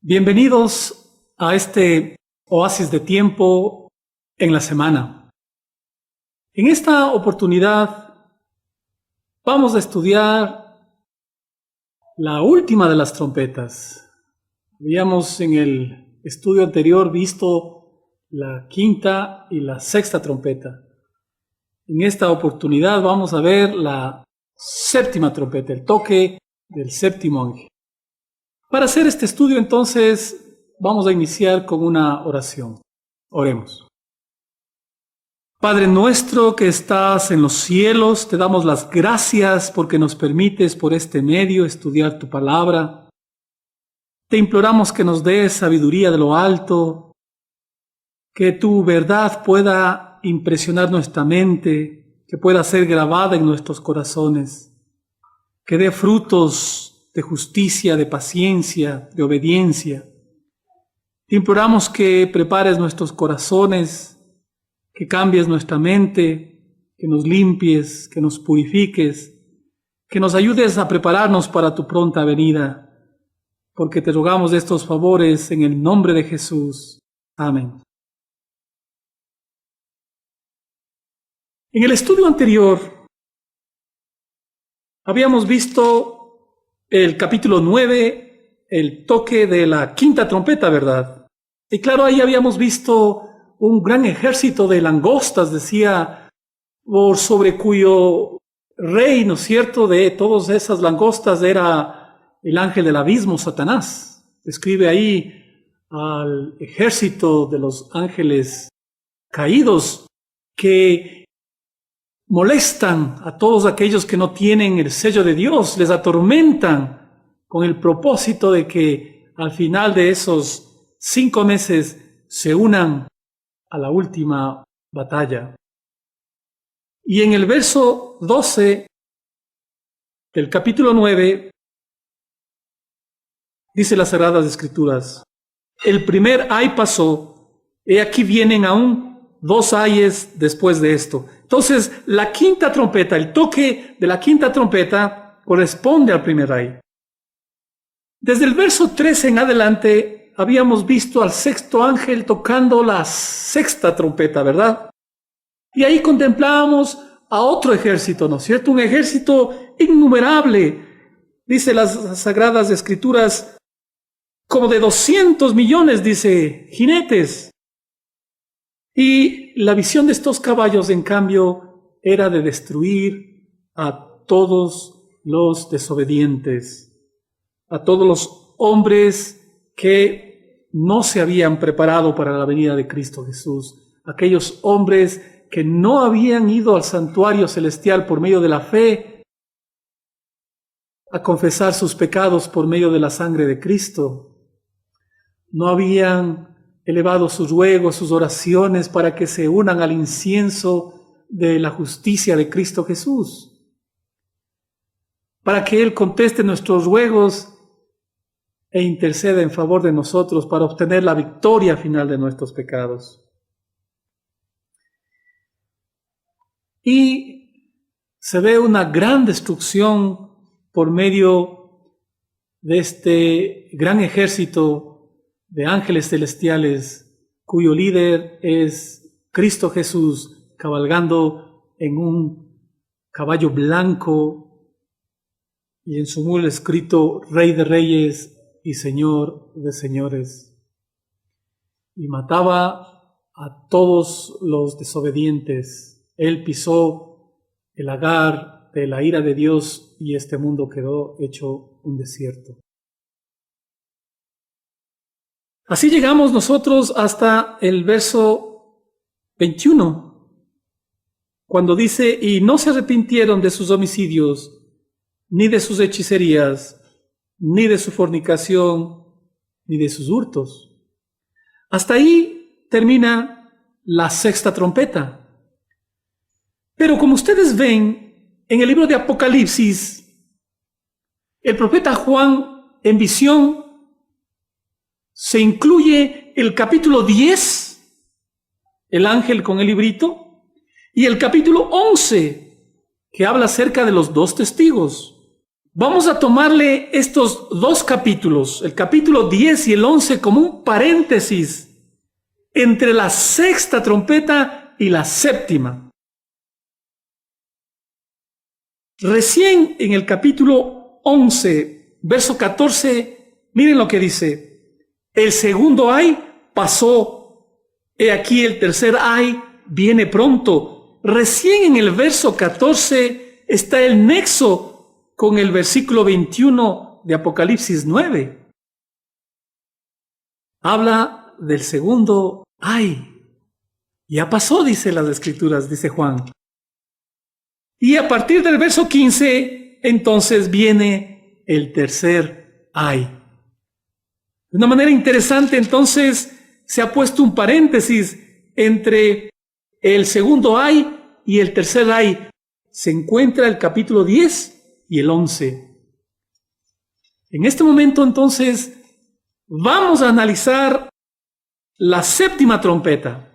Bienvenidos a este oasis de tiempo en la semana. En esta oportunidad vamos a estudiar la última de las trompetas. Habíamos en el estudio anterior visto la quinta y la sexta trompeta. En esta oportunidad vamos a ver la séptima trompeta, el toque del séptimo ángel. Para hacer este estudio, entonces, vamos a iniciar con una oración. Oremos. Padre nuestro que estás en los cielos, te damos las gracias porque nos permites por este medio estudiar tu palabra. Te imploramos que nos des sabiduría de lo alto, que tu verdad pueda impresionar nuestra mente, que pueda ser grabada en nuestros corazones, que dé frutos de justicia, de paciencia, de obediencia. Te imploramos que prepares nuestros corazones, que cambies nuestra mente, que nos limpies, que nos purifiques, que nos ayudes a prepararnos para tu pronta venida, porque te rogamos estos favores en el nombre de Jesús. Amén. En el estudio anterior habíamos visto el capítulo 9, el toque de la quinta trompeta, ¿verdad? Y claro, ahí habíamos visto un gran ejército de langostas, decía, por sobre cuyo rey, ¿no es cierto?, de todas esas langostas era el ángel del abismo, Satanás. Describe ahí al ejército de los ángeles caídos que molestan a todos aquellos que no tienen el sello de Dios, les atormentan con el propósito de que al final de esos 5 meses se unan a la última batalla. Y en el verso 12 del capítulo 9 dice las Sagradas Escrituras: el primer ay pasó, he aquí vienen aún 2 ayes después de esto. Entonces, la quinta trompeta, el toque de la quinta trompeta corresponde al primer ay. Desde el verso 13 en adelante habíamos visto al sexto ángel tocando la sexta trompeta, ¿verdad? Y ahí contemplábamos a otro ejército, ¿no es cierto? Un ejército innumerable, dice las Sagradas Escrituras, como de 200 millones, dice, jinetes. Y la visión de estos caballos, en cambio, era de destruir a todos los desobedientes, a todos los hombres que no se habían preparado para la venida de Cristo Jesús, aquellos hombres que no habían ido al santuario celestial por medio de la fe, a confesar sus pecados por medio de la sangre de Cristo, no habían elevado sus ruegos, sus oraciones para que se unan al incienso de la justicia de Cristo Jesús, para que Él conteste nuestros ruegos e interceda en favor de nosotros para obtener la victoria final de nuestros pecados. Y se ve una gran destrucción por medio de este gran ejército de ángeles celestiales, cuyo líder es Cristo Jesús, cabalgando en un caballo blanco y en su mula escrito Rey de Reyes y Señor de Señores. Y mataba a todos los desobedientes. Él pisó el lagar de la ira de Dios y este mundo quedó hecho un desierto. Así llegamos nosotros hasta el verso 21, cuando dice: y no se arrepintieron de sus homicidios, ni de sus hechicerías, ni de su fornicación, ni de sus hurtos. Hasta ahí termina la sexta trompeta. Pero como ustedes ven, en el libro de Apocalipsis, el profeta Juan, en visión, se incluye el capítulo 10, el ángel con el librito, y el capítulo 11, que habla acerca de los 2 testigos. Vamos a tomarle estos dos capítulos, el capítulo 10 y el 11, como un paréntesis entre la sexta trompeta y la séptima. Recién en el capítulo 11, verso 14, miren lo que dice. El segundo ay pasó, he aquí el tercer ay viene pronto. Recién en el verso 14 está el nexo con el versículo 21 de Apocalipsis 9. Habla del segundo ay. Ya pasó, dice las Escrituras, dice Juan. Y a partir del verso 15, entonces viene el tercer ay. De una manera interesante, entonces, se ha puesto un paréntesis entre el segundo ay y el tercer ay. Se encuentra el capítulo 10 y el 11. En este momento, entonces, vamos a analizar la séptima trompeta.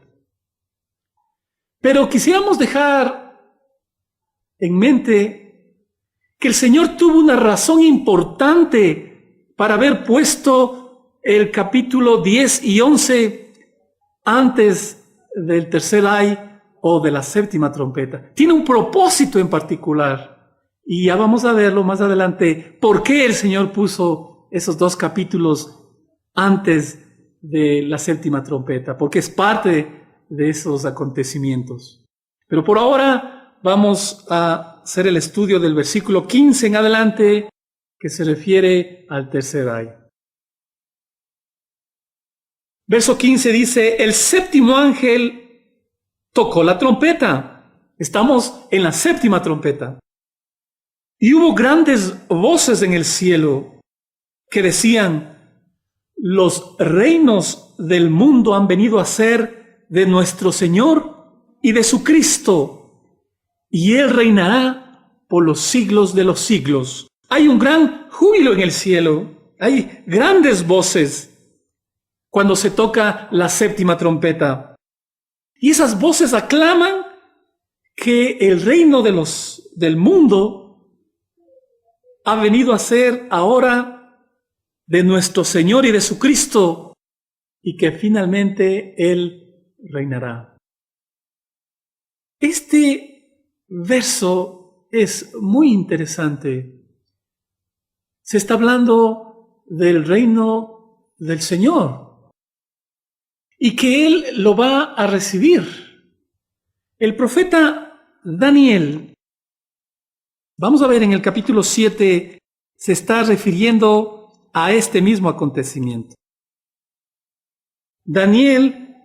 Pero quisiéramos dejar en mente que el Señor tuvo una razón importante para haber puesto el capítulo 10 y 11 antes del tercer ay o de la séptima trompeta. Tiene un propósito en particular. Y ya vamos a verlo más adelante, por qué el Señor puso esos dos capítulos antes de la séptima trompeta, porque es parte de esos acontecimientos. Pero por ahora vamos a hacer el estudio del versículo 15 en adelante, que se refiere al tercer ay. Verso 15 dice, el séptimo ángel tocó la trompeta. Estamos en la séptima trompeta. Y hubo grandes voces en el cielo que decían, los reinos del mundo han venido a ser de nuestro Señor y de su Cristo, y Él reinará por los siglos de los siglos. Hay un gran júbilo en el cielo, hay grandes voces cuando se toca la séptima trompeta. Y esas voces aclaman que el reino del mundo ha venido a ser ahora de nuestro Señor y de su Cristo, y que finalmente Él reinará. Este verso es muy interesante. Se está hablando del reino del Señor y que Él lo va a recibir. El profeta Daniel, vamos a ver en el capítulo 7, se está refiriendo a este mismo acontecimiento. Daniel,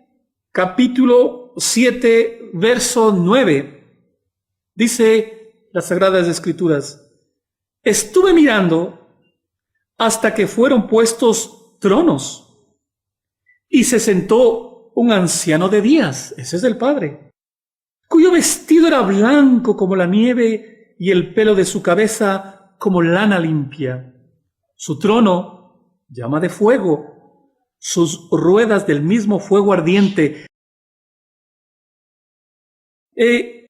capítulo 7, verso 9, dice las Sagradas Escrituras, estuve mirando hasta que fueron puestos tronos y se sentó un anciano de días, ese es el Padre, cuyo vestido era blanco como la nieve y el pelo de su cabeza como lana limpia. Su trono llama de fuego, sus ruedas del mismo fuego ardiente. En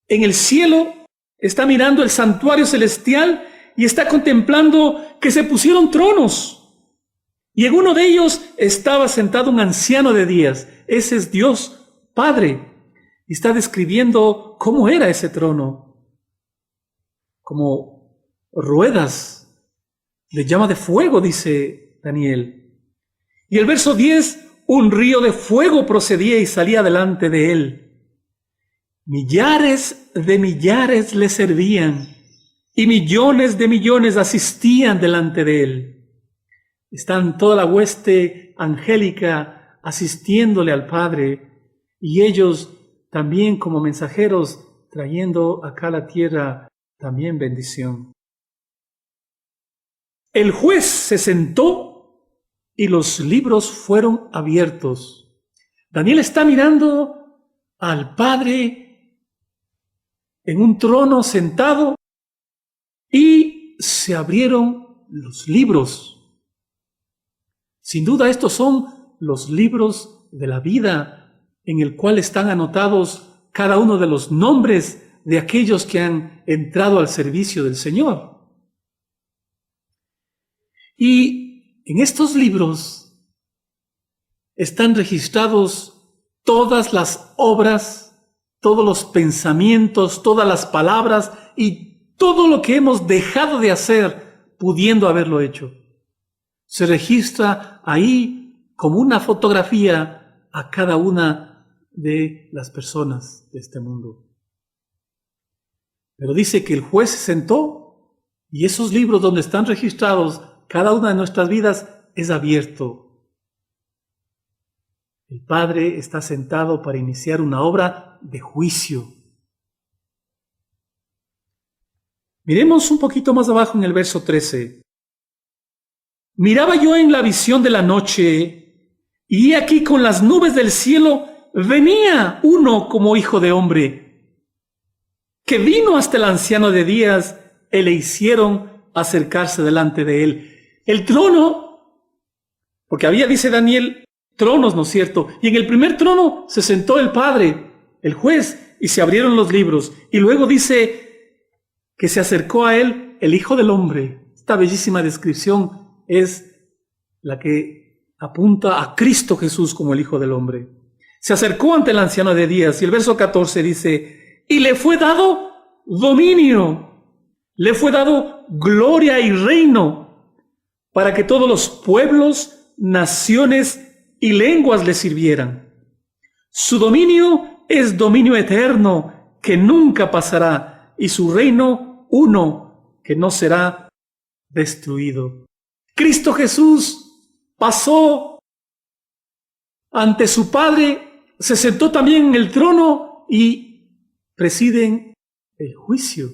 el cielo está mirando el santuario celestial y está contemplando que se pusieron tronos. Y en uno de ellos estaba sentado un anciano de días. Ese es Dios Padre. Y está describiendo cómo era ese trono. Como ruedas de llama de fuego, dice Daniel. Y el verso 10, un río de fuego procedía y salía delante de él. Millares de millares le servían y millones de millones asistían delante de él. Están toda la hueste angélica asistiéndole al Padre y ellos también como mensajeros trayendo acá a la tierra también bendición. El juez se sentó y los libros fueron abiertos. Daniel está mirando al Padre en un trono sentado y se abrieron los libros. Sin duda estos son los libros de la vida en el cual están anotados cada uno de los nombres de aquellos que han entrado al servicio del Señor. Y en estos libros están registrados todas las obras, todos los pensamientos, todas las palabras y todo lo que hemos dejado de hacer pudiendo haberlo hecho. Se registra ahí como una fotografía a cada una de las personas de este mundo. Pero dice que el juez se sentó y esos libros donde están registrados cada una de nuestras vidas es abierto. El Padre está sentado para iniciar una obra de juicio. Miremos un poquito más abajo en el verso 13. Miraba yo en la visión de la noche, y aquí con las nubes del cielo venía uno como hijo de hombre, que vino hasta el anciano de días y le hicieron acercarse delante de él. El trono, porque había, dice Daniel, tronos, ¿no es cierto? Y en el primer trono se sentó el Padre, el juez, y se abrieron los libros. Y luego dice que se acercó a él el Hijo del Hombre. Esta bellísima descripción es la que apunta a Cristo Jesús como el Hijo del Hombre. Se acercó ante el anciano de días y el verso 14 dice, y le fue dado dominio, le fue dado gloria y reino para que todos los pueblos, naciones y lenguas le sirvieran. Su dominio es dominio eterno que nunca pasará y su reino uno que no será destruido. Cristo Jesús pasó ante su Padre, se sentó también en el trono y preside el juicio,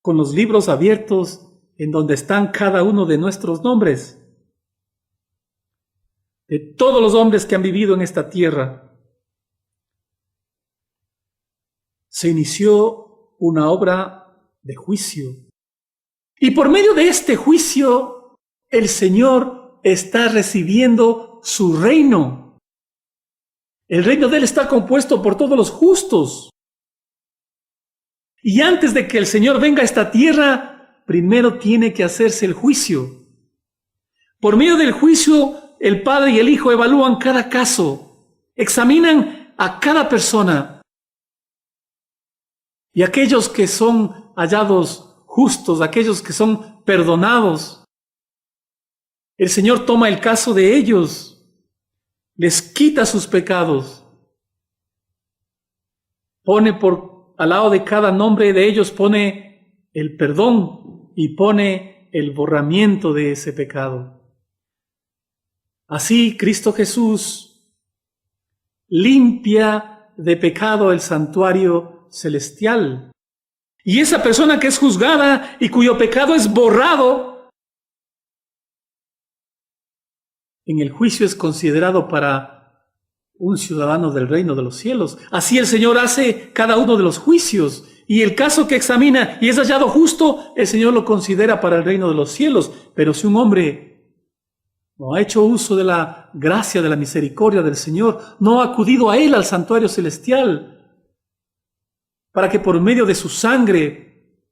con los libros abiertos en donde están cada uno de nuestros nombres, de todos los hombres que han vivido en esta tierra. Se inició una obra de juicio. Y por medio de este juicio, el Señor está recibiendo su reino. El reino de Él está compuesto por todos los justos. Y antes de que el Señor venga a esta tierra, primero tiene que hacerse el juicio. Por medio del juicio, el Padre y el Hijo evalúan cada caso, examinan a cada persona. Y aquellos que son hallados justos, aquellos que son perdonados, el Señor toma el caso de ellos, les quita sus pecados, pone al lado de cada nombre de ellos, pone el perdón y pone el borramiento de ese pecado. Así Cristo Jesús limpia de pecado el santuario celestial. Y esa persona que es juzgada y cuyo pecado es borrado, en el juicio es considerado para un ciudadano del reino de los cielos. Así el Señor hace cada uno de los juicios. Y el caso que examina y es hallado justo, el Señor lo considera para el reino de los cielos. Pero si un hombre no ha hecho uso de la gracia, de la misericordia del Señor, no ha acudido a Él, al santuario celestial, para que por medio de su sangre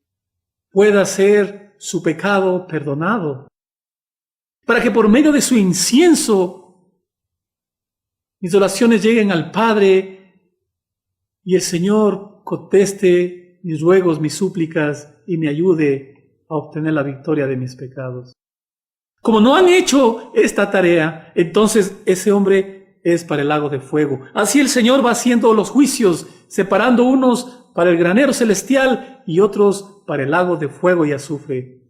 pueda ser su pecado perdonado, para que por medio de su incienso mis oraciones lleguen al Padre y el Señor conteste mis ruegos, mis súplicas y me ayude a obtener la victoria de mis pecados. Como no han hecho esta tarea, entonces ese hombre es para el lago de fuego. Así el Señor va haciendo los juicios, separando unos para el granero celestial y otros para el lago de fuego y azufre.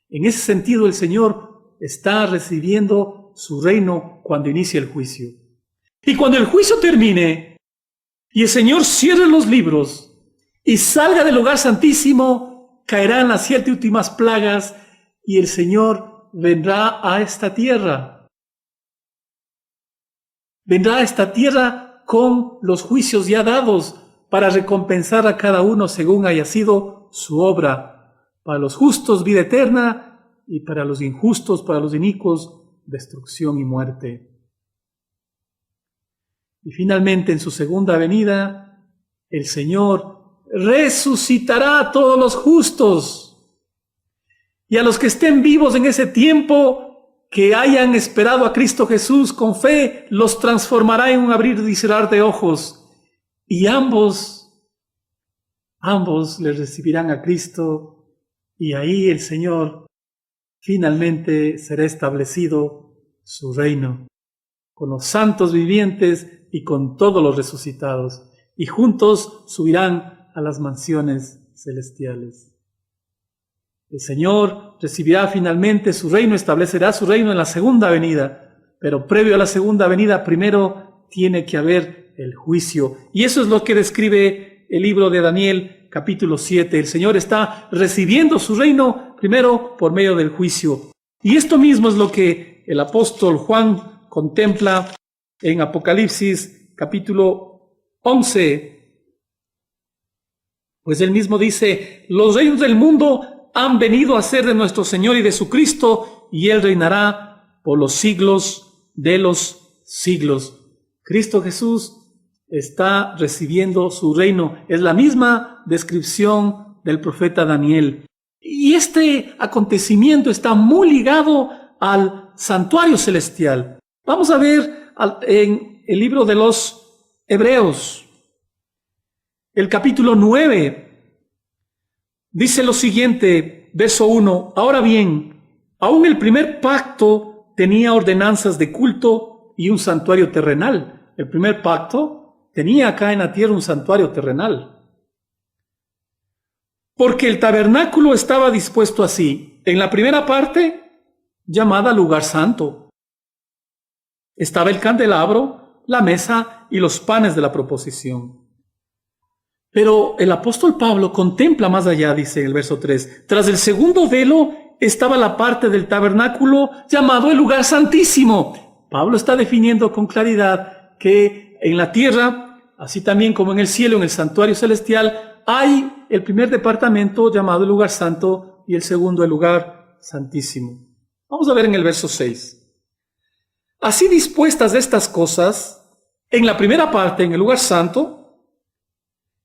En ese sentido, el Señor está recibiendo su reino cuando inicia el juicio. Y cuando el juicio termine y el Señor cierre los libros y salga del lugar santísimo, caerán las 7 últimas plagas y el Señor vendrá a esta tierra. Vendrá a esta tierra con los juicios ya dados para recompensar a cada uno según haya sido su obra. Para los justos, vida eterna, y para los injustos, para los inicuos, destrucción y muerte. Y finalmente, en su segunda venida, el Señor resucitará a todos los justos. Y a los que estén vivos en ese tiempo, que hayan esperado a Cristo Jesús con fe, los transformará en un abrir y cerrar de ojos. Y ambos les recibirán a Cristo, y ahí el Señor finalmente será establecido su reino, con los santos vivientes y con todos los resucitados, y juntos subirán a las mansiones celestiales. El Señor recibirá finalmente su reino, establecerá su reino en la segunda venida, pero previo a la segunda venida primero tiene que haber el juicio. Y eso es lo que describe el libro de Daniel, capítulo 7. El Señor está recibiendo su reino primero por medio del juicio. Y esto mismo es lo que el apóstol Juan contempla en Apocalipsis, capítulo 11. Pues él mismo dice: los reinos del mundo han venido a ser de nuestro Señor y de su Cristo, y Él reinará por los siglos de los siglos. Cristo Jesús está recibiendo su reino. Es la misma descripción del profeta Daniel. Y este acontecimiento está muy ligado al santuario celestial. Vamos a ver en el libro de los Hebreos, el capítulo 9, dice lo siguiente, verso 1. Ahora bien, aún el primer pacto tenía ordenanzas de culto y un santuario terrenal. El primer pacto tenía acá en la tierra un santuario terrenal. Porque el tabernáculo estaba dispuesto así. En la primera parte, llamada lugar santo, estaba el candelabro, la mesa y los panes de la proposición. Pero el apóstol Pablo contempla más allá, dice en el verso 3. Tras el segundo velo estaba la parte del tabernáculo llamado el lugar santísimo. Pablo está definiendo con claridad que en la tierra, así también como en el cielo, en el santuario celestial, hay el primer departamento llamado el lugar santo y el segundo el lugar santísimo. Vamos a ver en el verso 6. Así dispuestas estas cosas, en la primera parte, en el lugar santo,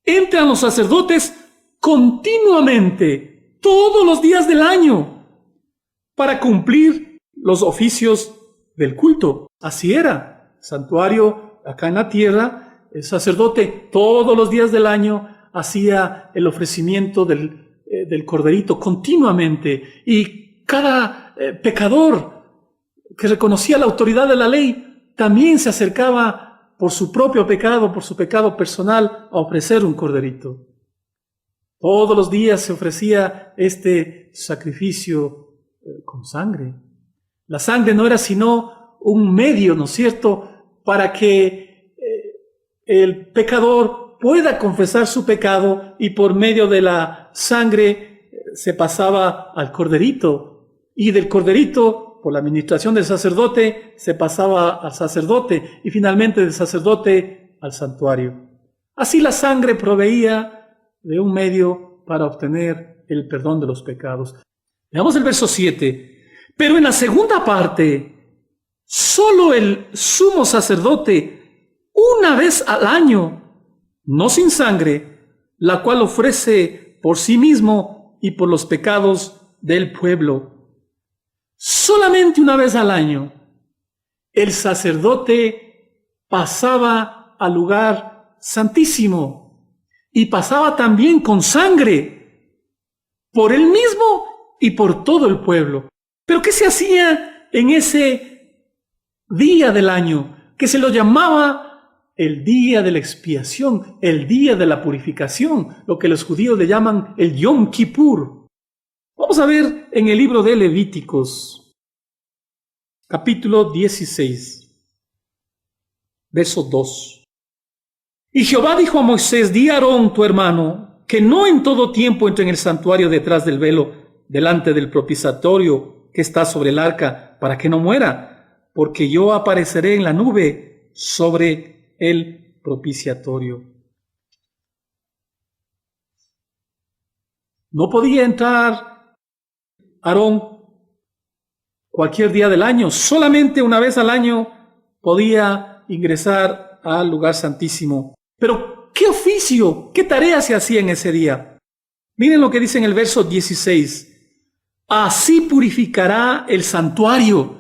entran los sacerdotes continuamente, todos los días del año, para cumplir los oficios del culto. Así era, santuario acá en la tierra, el sacerdote todos los días del año hacía el ofrecimiento del corderito continuamente, y cada pecador que reconocía la autoridad de la ley también se acercaba por su propio pecado, por su pecado personal, a ofrecer un corderito. Todos los días se ofrecía este sacrificio con sangre. La sangre no era sino un medio, ¿no es cierto?, para que el pecador pueda confesar su pecado, y por medio de la sangre se pasaba al corderito, y del corderito, por la administración del sacerdote, se pasaba al sacerdote, y finalmente del sacerdote al santuario. Así la sangre proveía de un medio para obtener el perdón de los pecados. Veamos el verso 7. Pero en la segunda parte, solo el sumo sacerdote, una vez al año, no sin sangre, la cual ofrece por sí mismo y por los pecados del pueblo. Solamente una vez al año, el sacerdote pasaba al lugar santísimo, y pasaba también con sangre, por él mismo y por todo el pueblo. ¿Pero qué se hacía en ese día del año, que se lo llamaba el día de la expiación, el día de la purificación, lo que los judíos le llaman el Yom Kippur? Vamos a ver en el libro de Levíticos, capítulo 16, verso 2. Y Jehová dijo a Moisés: di a Aarón tu hermano, que no en todo tiempo entre en el santuario detrás del velo, delante del propiciatorio que está sobre el arca, para que no muera, porque yo apareceré en la nube sobre el propiciatorio. No podía entrar Aarón cualquier día del año, solamente una vez al año podía ingresar al lugar santísimo. Pero ¿qué oficio, qué tarea se hacía en ese día? Miren lo que dice en el verso 16. así purificará el santuario.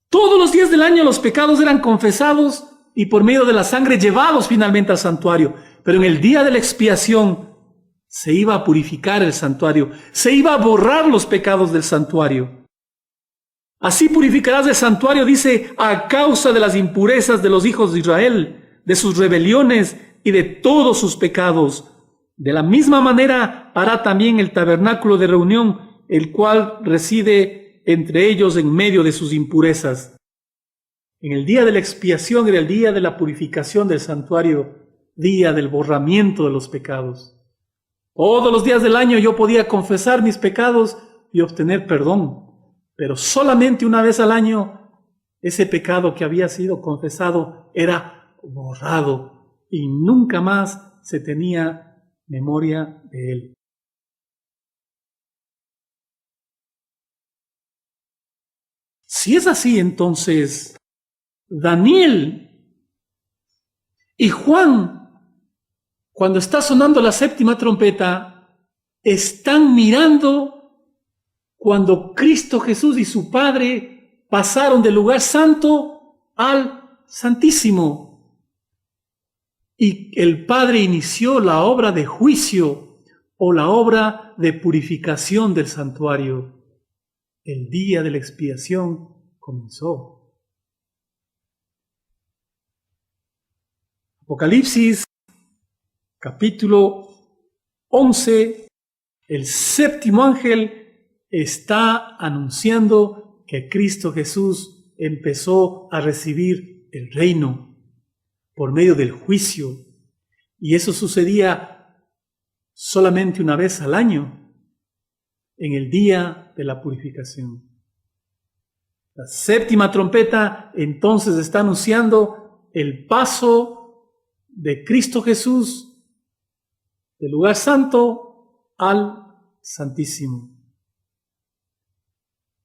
Todos los días del año los pecados eran confesados y por medio de la sangre llevados finalmente al santuario. Pero en el día de la expiación se iba a purificar el santuario, se iba a borrar los pecados del santuario. Así purificarás el santuario, dice, a causa de las impurezas de los hijos de Israel, de sus rebeliones y de todos sus pecados. De la misma manera hará también el tabernáculo de reunión, el cual reside entre ellos en medio de sus impurezas. En el día de la expiación era el día de la purificación del santuario, día del borramiento de los pecados. Todos los días del año yo podía confesar mis pecados y obtener perdón, pero solamente una vez al año ese pecado que había sido confesado era borrado y nunca más se tenía memoria de él. Si es así, entonces Daniel y Juan, cuando está sonando la séptima trompeta, están mirando cuando Cristo Jesús y su Padre pasaron del lugar santo al santísimo. Y el Padre inició la obra de juicio o la obra de purificación del santuario. El día de la expiación comenzó. Apocalipsis capítulo 11, el séptimo ángel está anunciando que Cristo Jesús empezó a recibir el reino por medio del juicio. Y eso sucedía solamente una vez al año, en el día de la purificación. La séptima trompeta entonces está anunciando el paso de Cristo Jesús del lugar santo al santísimo.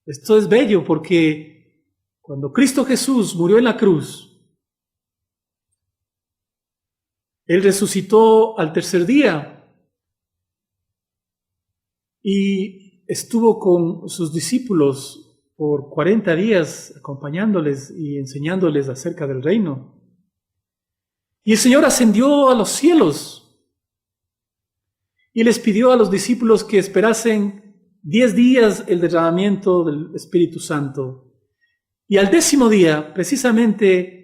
Esto es bello porque cuando Cristo Jesús murió en la cruz, Él resucitó al tercer día y estuvo con sus discípulos por 40 días acompañándoles y enseñándoles acerca del reino. Y el Señor ascendió a los cielos y les pidió a los discípulos que esperasen 10 días el derramamiento del Espíritu Santo. Y al 10º día, precisamente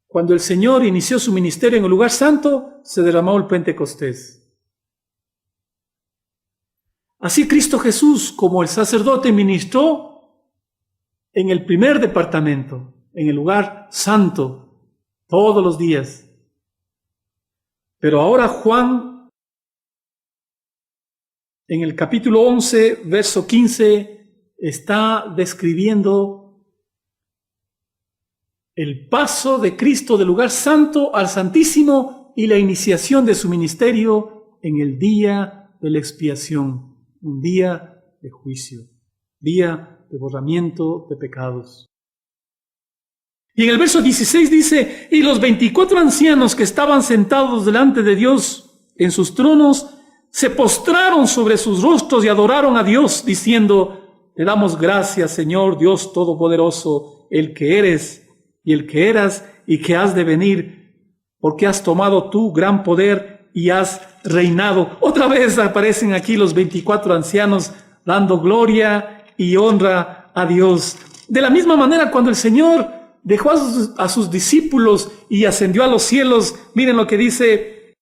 cuando el Señor inició su ministerio en el lugar santo, se derramó el Pentecostés. Así Cristo Jesús, como el sacerdote, ministró en el primer departamento, en el lugar santo, todos los días. Pero ahora Juan, en el capítulo 11, verso 15, está describiendo el paso de Cristo del lugar santo al santísimo y la iniciación de su ministerio en el día de la expiación, un día de juicio, día de borramiento de pecados. Y en el verso 16 dice, y los 24 ancianos que estaban sentados delante de Dios en sus tronos, se postraron sobre sus rostros y adoraron a Dios, diciendo, te damos gracias, Señor Dios Todopoderoso, el que eres y el que eras y que has de venir, porque has tomado tu gran poder y has reinado. Otra vez aparecen aquí los 24 ancianos dando gloria y honra a Dios. De la misma manera, cuando el Señor dejó a sus discípulos y ascendió a los cielos, miren lo que dice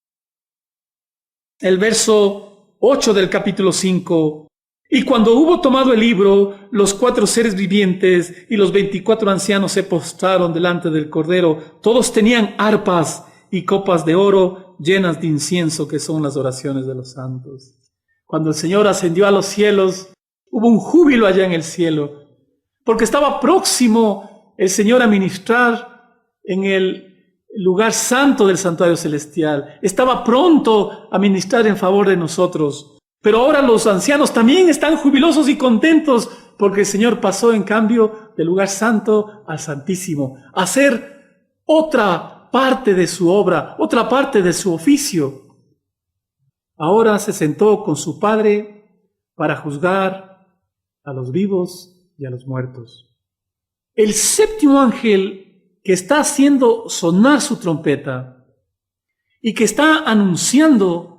el verso 8 del capítulo 5. Y cuando hubo tomado el libro, los 4 seres vivientes y los 24 ancianos se postraron delante del Cordero. Todos tenían arpas y copas de oro llenas de incienso, que son las oraciones de los santos. Cuando el Señor ascendió a los cielos, hubo un júbilo allá en el cielo, porque estaba próximo el Señor a ministrar en el lugar santo del santuario celestial. Estaba pronto a ministrar en favor de nosotros. Pero ahora los ancianos también están jubilosos y contentos porque el Señor pasó en cambio del lugar santo al santísimo, a hacer otra parte de su obra, otra parte de su oficio. Ahora se sentó con su Padre para juzgar a los vivos y a los muertos. El séptimo ángel que está haciendo sonar su trompeta y que está anunciando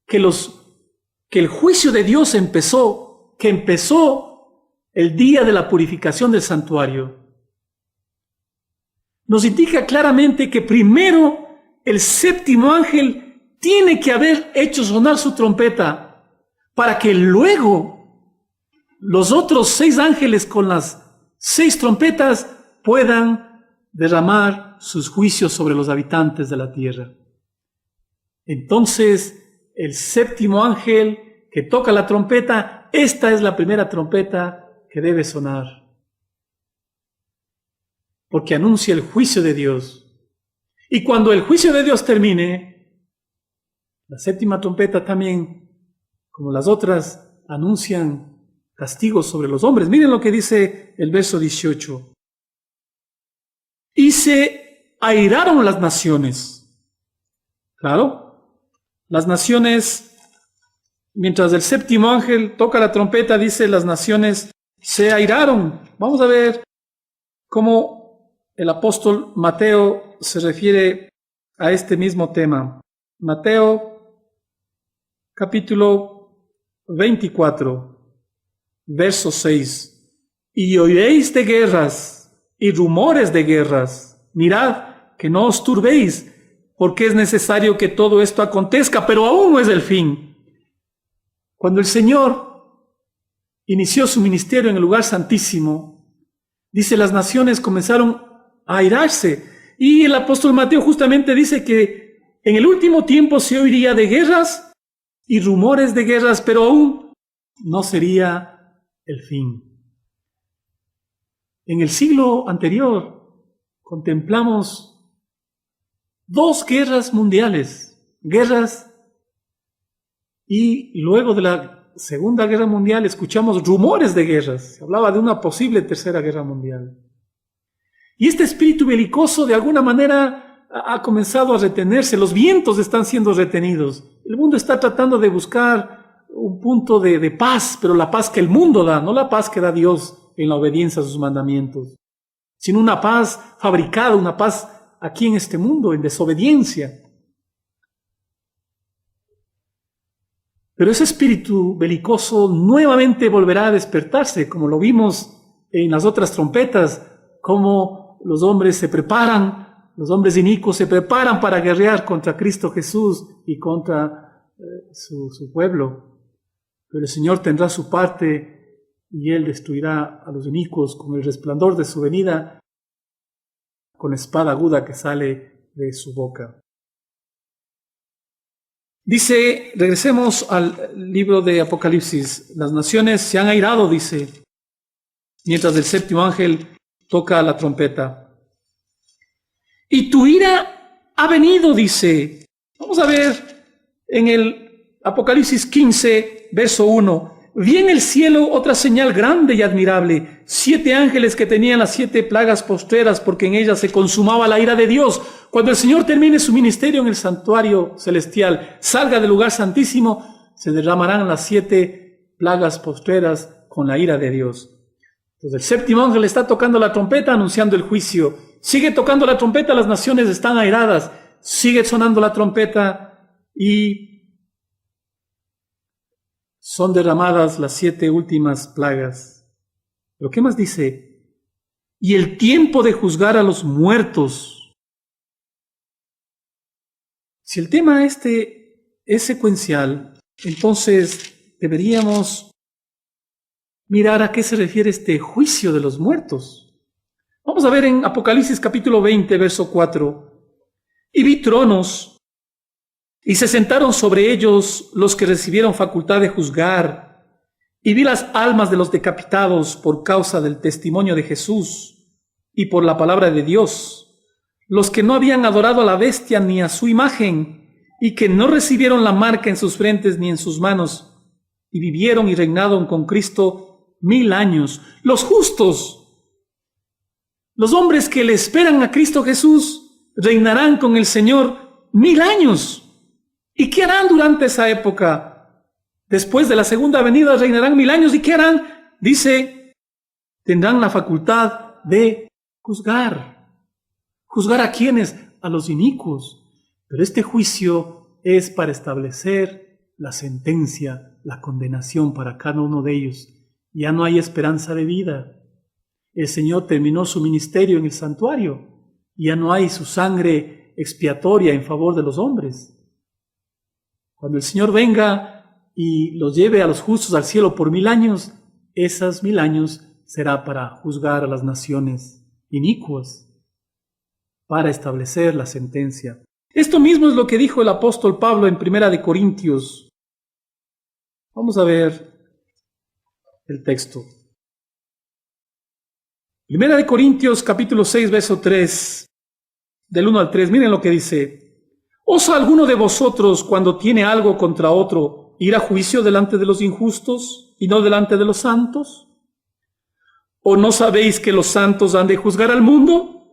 que el juicio de Dios empezó el día de la purificación del santuario, nos indica claramente que primero el séptimo ángel tiene que haber hecho sonar su trompeta para que luego los otros 6 ángeles con las 6 trompetas puedan derramar sus juicios sobre los habitantes de la tierra. Entonces, el séptimo ángel que toca la trompeta, esta es la primera trompeta que debe sonar, porque anuncia el juicio de Dios. Y cuando el juicio de Dios termine, la séptima trompeta también, como las otras, anuncian castigos sobre los hombres. Miren lo que dice el verso 18. Y se airaron las naciones. Claro, las naciones, mientras el séptimo ángel toca la trompeta, dice las naciones se airaron. Vamos a ver cómo el apóstol Mateo se refiere a este mismo tema. Mateo capítulo 24, verso 6. Y oiréis de guerras y rumores de guerras. Mirad que no os turbéis, porque es necesario que todo esto acontezca, pero aún no es el fin. Cuando el Señor inició su ministerio en el lugar santísimo, dice, las naciones comenzaron a airarse. Y el apóstol Mateo justamente dice que en el último tiempo se oiría de guerras y rumores de guerras, pero aún no sería el fin. En el siglo anterior contemplamos 2 guerras mundiales, y luego de la Segunda Guerra Mundial escuchamos rumores de guerras. Se hablaba de una posible tercera guerra mundial. Y este espíritu belicoso de alguna manera ha comenzado a retenerse. Los vientos están siendo retenidos. El mundo está tratando de buscar un punto de paz, pero la paz que el mundo da, no la paz que da Dios en la obediencia a sus mandamientos, sino una paz fabricada, una paz aquí en este mundo, en desobediencia. Pero ese espíritu belicoso nuevamente volverá a despertarse, como lo vimos en las otras trompetas, como los hombres se preparan, los hombres inicuos se preparan para guerrear contra Cristo Jesús y contra su pueblo. Pero el Señor tendrá su parte y Él destruirá a los inicuos con el resplandor de su venida, con espada aguda que sale de su boca. Dice, regresemos al libro de Apocalipsis, las naciones se han airado, dice, mientras el séptimo ángel toca la trompeta. Y tu ira ha venido, dice. Vamos a ver en el Apocalipsis 15, verso 1. Vi en el cielo otra señal grande y admirable, 7 ángeles que tenían las 7 plagas postreras, porque en ellas se consumaba la ira de Dios. Cuando el Señor termine su ministerio en el santuario celestial, salga del lugar santísimo, se derramarán las 7 plagas postreras con la ira de Dios. Entonces el séptimo ángel está tocando la trompeta anunciando el juicio. Sigue tocando la trompeta, las naciones están airadas. Sigue sonando la trompeta y son derramadas las 7 últimas plagas. ¿Pero qué más dice? Y el tiempo de juzgar a los muertos. Si el tema es secuencial, entonces deberíamos mirar a qué se refiere este juicio de los muertos. Vamos a ver en Apocalipsis capítulo 20, verso 4. Y vi tronos, y se sentaron sobre ellos los que recibieron facultad de juzgar, y vi las almas de los decapitados por causa del testimonio de Jesús y por la palabra de Dios, los que no habían adorado a la bestia ni a su imagen, y que no recibieron la marca en sus frentes ni en sus manos, y vivieron y reinaron con Cristo 1000 años. Los justos, los hombres que le esperan a Cristo Jesús, reinarán con el Señor 1000 años. ¿Y qué harán durante esa época? Después de la segunda venida reinarán 1000 años. ¿Y qué harán? Dice, tendrán la facultad de juzgar. ¿Juzgar a quiénes? A los inicuos. Pero este juicio es para establecer la sentencia, la condenación para cada uno de ellos. Ya no hay esperanza de vida. El Señor terminó su ministerio en el santuario. Ya no hay su sangre expiatoria en favor de los hombres. Cuando el Señor venga y los lleve a los justos al cielo por 1000 años, esos 1000 años será para juzgar a las naciones inicuas, para establecer la sentencia. Esto mismo es lo que dijo el apóstol Pablo en 1 Corintios. Vamos a ver el texto. 1 Corintios capítulo 6, verso 3, del 1 al 3, miren lo que dice. ¿Osa alguno de vosotros, cuando tiene algo contra otro, ir a juicio delante de los injustos y no delante de los santos? ¿O no sabéis que los santos han de juzgar al mundo?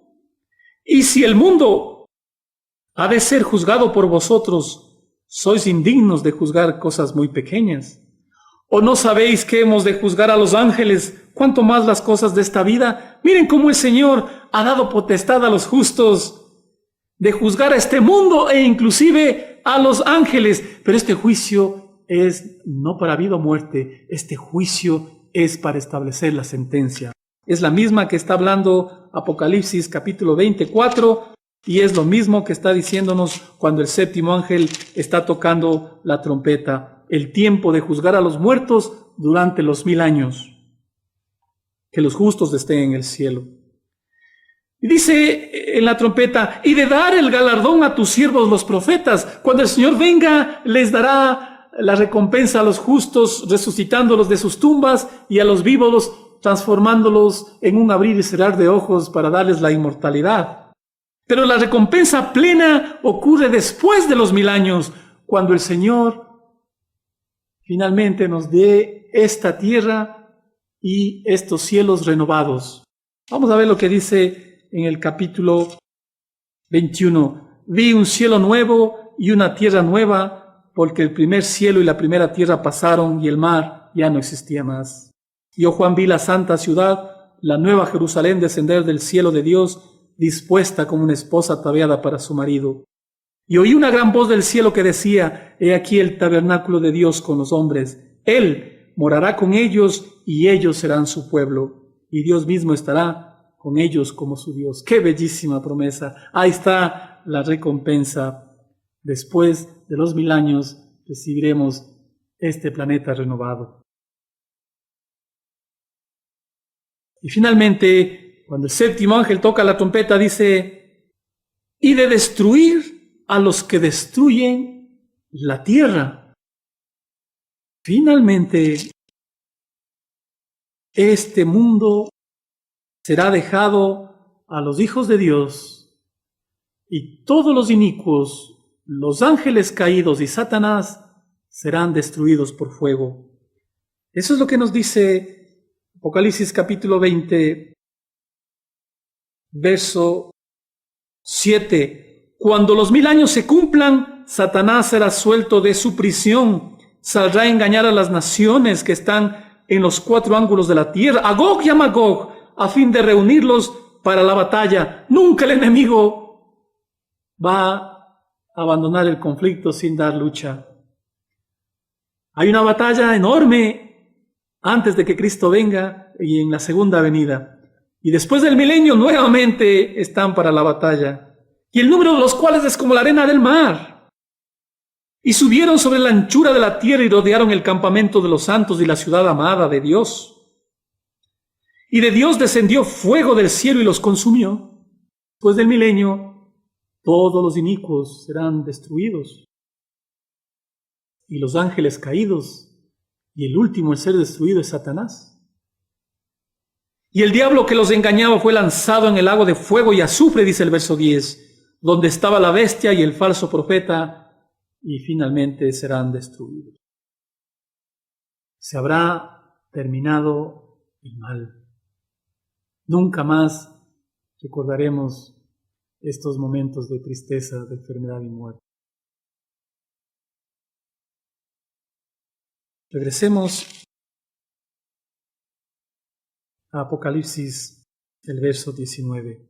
Y si el mundo ha de ser juzgado por vosotros, sois indignos de juzgar cosas muy pequeñas. ¿O no sabéis que hemos de juzgar a los ángeles, cuanto más las cosas de esta vida? Miren cómo el Señor ha dado potestad a los justos de juzgar a este mundo e inclusive a los ángeles. Pero este juicio es no para vida o muerte, este juicio es para establecer la sentencia. Es la misma que está hablando Apocalipsis capítulo 24 y es lo mismo que está diciéndonos cuando el séptimo ángel está tocando la trompeta. El tiempo de juzgar a los muertos durante los 1000 años. Que los justos estén en el cielo. Y dice en la trompeta, y de dar el galardón a tus siervos los profetas. Cuando el Señor venga, les dará la recompensa a los justos, resucitándolos de sus tumbas, y a los vivos, transformándolos en un abrir y cerrar de ojos para darles la inmortalidad. Pero la recompensa plena ocurre después de los 1000 años, cuando el Señor finalmente nos dé esta tierra y estos cielos renovados. Vamos a ver lo que dice en el capítulo 21. Vi un cielo nuevo y una tierra nueva, porque el primer cielo y la primera tierra pasaron y el mar ya no existía más. Yo, Juan, vi la santa ciudad, la nueva Jerusalén, descender del cielo de Dios, dispuesta como una esposa ataviada para su marido. Y oí una gran voz del cielo que decía, he aquí el tabernáculo de Dios con los hombres. Él morará con ellos y ellos serán su pueblo. Y Dios mismo estará con ellos como su Dios. ¡Qué bellísima promesa! Ahí está la recompensa. Después de los 1000 años recibiremos este planeta renovado. Y finalmente, cuando el séptimo ángel toca la trompeta, dice, y de destruir a los que destruyen la tierra. Finalmente, este mundo será dejado a los hijos de Dios y todos los inicuos, los ángeles caídos y Satanás serán destruidos por fuego. Eso es lo que nos dice Apocalipsis capítulo 20, verso 7. Cuando los 1000 años se cumplan, Satanás será suelto de su prisión, saldrá a engañar a las naciones que están en los 4 ángulos de la tierra, a Gog y a Magog, a fin de reunirlos para la batalla. Nunca el enemigo va a abandonar el conflicto sin dar lucha. Hay una batalla enorme antes de que Cristo venga y en la segunda venida. Y después del milenio nuevamente están para la batalla. Y el número de los cuales es como la arena del mar. Y subieron sobre la anchura de la tierra y rodearon el campamento de los santos y la ciudad amada de Dios. Y de Dios descendió fuego del cielo y los consumió. Después del milenio, todos los inicuos serán destruidos. Y los ángeles caídos, y el último en ser destruido es Satanás. Y el diablo que los engañaba fue lanzado en el lago de fuego y azufre, dice el verso 10. Donde estaba la bestia y el falso profeta, y finalmente serán destruidos. Se habrá terminado el mal. Nunca más recordaremos estos momentos de tristeza, de enfermedad y muerte. Regresemos Apocalipsis, el verso 19.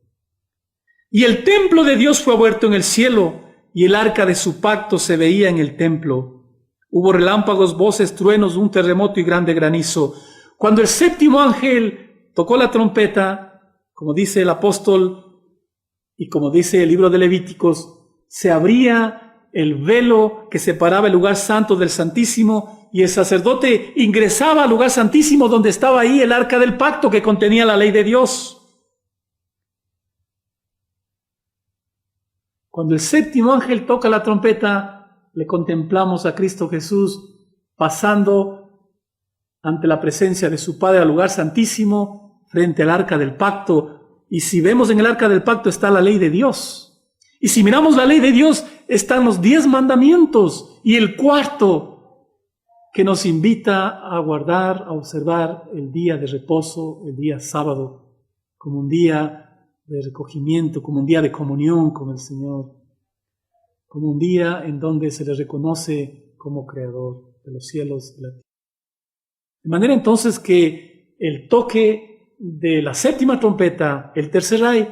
Y el templo de Dios fue abierto en el cielo, y el arca de su pacto se veía en el templo. Hubo relámpagos, voces, truenos, un terremoto y grande granizo. Cuando el séptimo ángel tocó la trompeta, como dice el apóstol y como dice el libro de Levíticos, se abría el velo que separaba el lugar santo del Santísimo, y el sacerdote ingresaba al lugar santísimo donde estaba ahí el arca del pacto que contenía la ley de Dios. Cuando el séptimo ángel toca la trompeta, le contemplamos a Cristo Jesús pasando ante la presencia de su Padre al lugar santísimo frente al arca del pacto. Y si vemos en el arca del pacto está la ley de Dios. Y si miramos la ley de Dios están los 10 mandamientos y el cuarto que nos invita a guardar, a observar el día de reposo, el día sábado, como un día de recogimiento, como un día de comunión con el Señor, como un día en donde se le reconoce como creador de los cielos y la tierra. De manera entonces que el toque de la séptima trompeta, el tercer ay,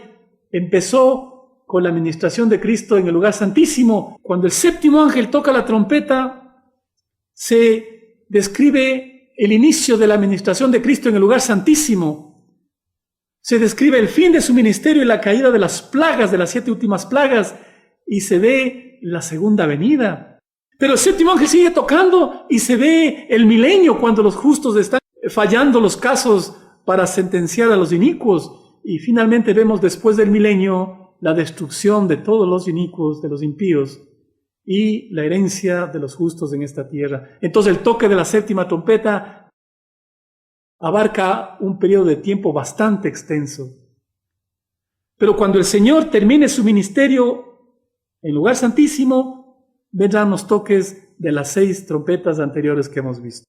empezó con la administración de Cristo en el lugar santísimo. Cuando el séptimo ángel toca la trompeta, se describe el inicio de la administración de Cristo en el lugar santísimo. Se describe el fin de su ministerio y la caída de las plagas, de las 7 últimas plagas, y se ve la segunda venida. Pero el séptimo ángel sigue tocando y se ve el milenio cuando los justos están fallando los casos para sentenciar a los inicuos. Y finalmente vemos después del milenio la destrucción de todos los inicuos, de los impíos, y la herencia de los justos en esta tierra. Entonces el toque de la séptima trompeta abarca un periodo de tiempo bastante extenso. Pero cuando el Señor termine su ministerio en lugar santísimo, vendrán los toques de las 6 trompetas anteriores que hemos visto.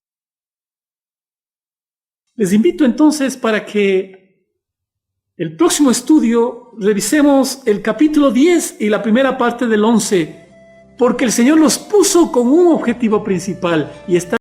Les invito entonces para que el próximo estudio revisemos el capítulo 10 y la primera parte del 11, porque el Señor los puso con un objetivo principal y está